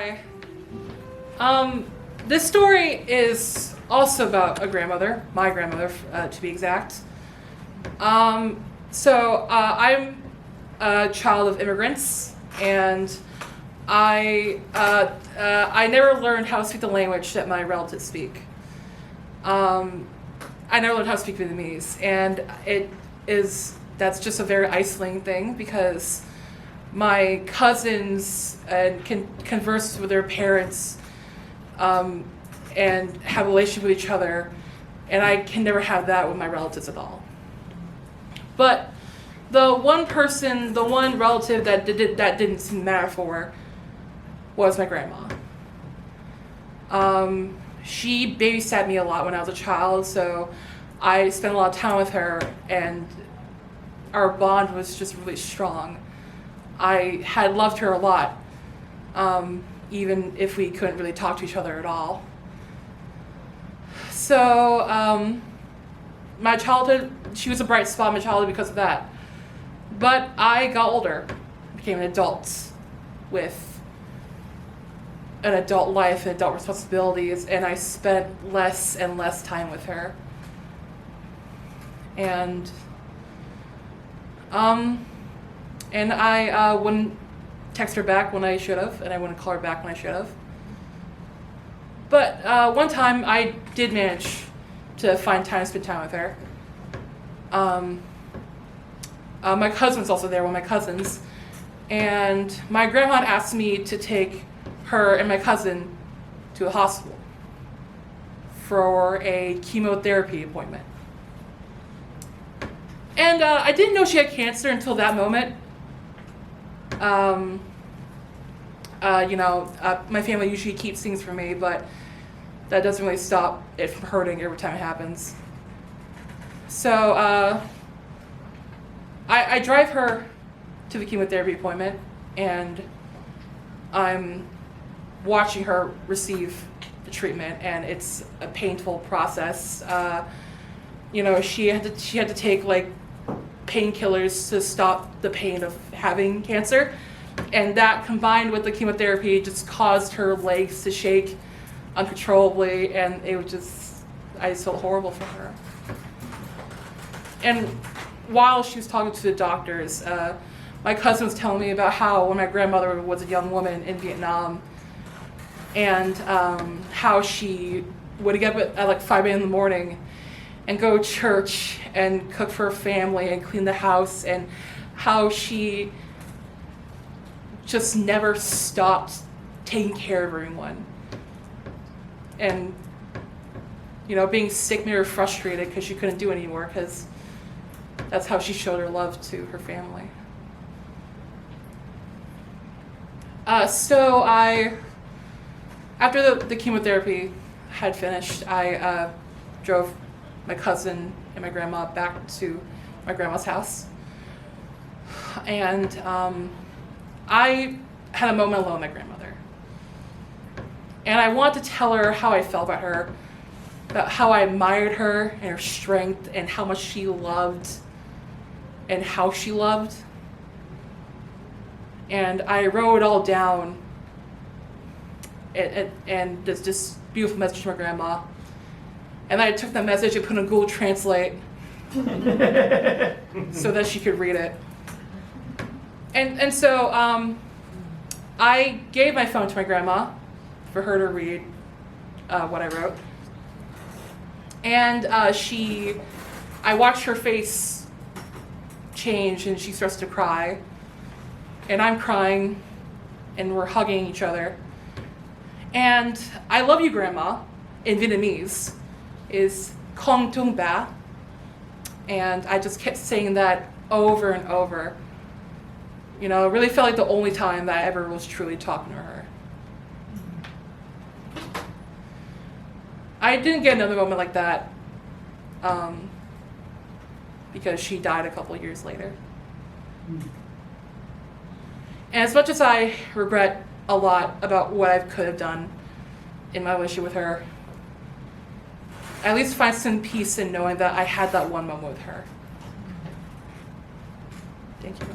Hi. This story is also about a grandmother, my grandmother, to be exact. I'm a child of immigrants, and I never learned how to speak the language that my relatives speak. I never learned how to speak Vietnamese, and that's just a very isolating thing because my cousins can converse with their parents and have a relationship with each other, and I can never have that with my relatives at all. But the one relative that didn't seem to matter for was my grandma. She babysat me a lot when I was a child, so I spent a lot of time with her, and our bond was just really strong. I had loved her a lot, even if we couldn't really talk to each other at all. So my childhood, she was a bright spot in my childhood because of that. But I got older, became an adult with an adult life and adult responsibilities, and I spent less and less time with her. And I wouldn't text her back when I should have, and I wouldn't call her back when I should have. But one time I did manage to find time to spend time with her. My cousin was also there, one of my cousins, and my grandma asked me to take her and my cousin to a hospital for a chemotherapy appointment. And I didn't know she had cancer until that moment. My family usually keeps things from me, but that doesn't really stop it from hurting every time it happens. So I drive her to the chemotherapy appointment, and I'm watching her receive the treatment, and it's a painful process. She had to take like painkillers to stop the pain of having cancer, and that combined with the chemotherapy just caused her legs to shake uncontrollably, and I just felt horrible for her. And while she was talking to the doctors, my cousin was telling me about how when my grandmother was a young woman in Vietnam, and how she would get up at like 5 a.m. in the morning and go to church and cook for her family and clean the house, and how she just never stopped taking care of everyone. And, being sick made her frustrated because she couldn't do it anymore, because that's how she showed her love to her family. After the chemotherapy had finished, I drove my cousin and my grandma back to my grandma's house. And I had a moment alone with my grandmother. And I wanted to tell her how I felt about her, about how I admired her and her strength and how much she loved and how she loved. And I wrote it all down, and this beautiful message to my grandma. And I took that message and put it in Google Translate so that she could read it. And so I gave my phone to my grandma for her to read what I wrote. And I watched her face change, and she starts to cry. And I'm crying, and we're hugging each other. And I love you, Grandma, in Vietnamese, is Con Tung Ba. And I just kept saying that over and over. It really felt like the only time that I ever was truly talking to her. I didn't get another moment like that because she died a couple of years later. And as much as I regret a lot about what I could have done in my relationship with her, I at least find some peace in knowing that I had that one moment with her. Thank you.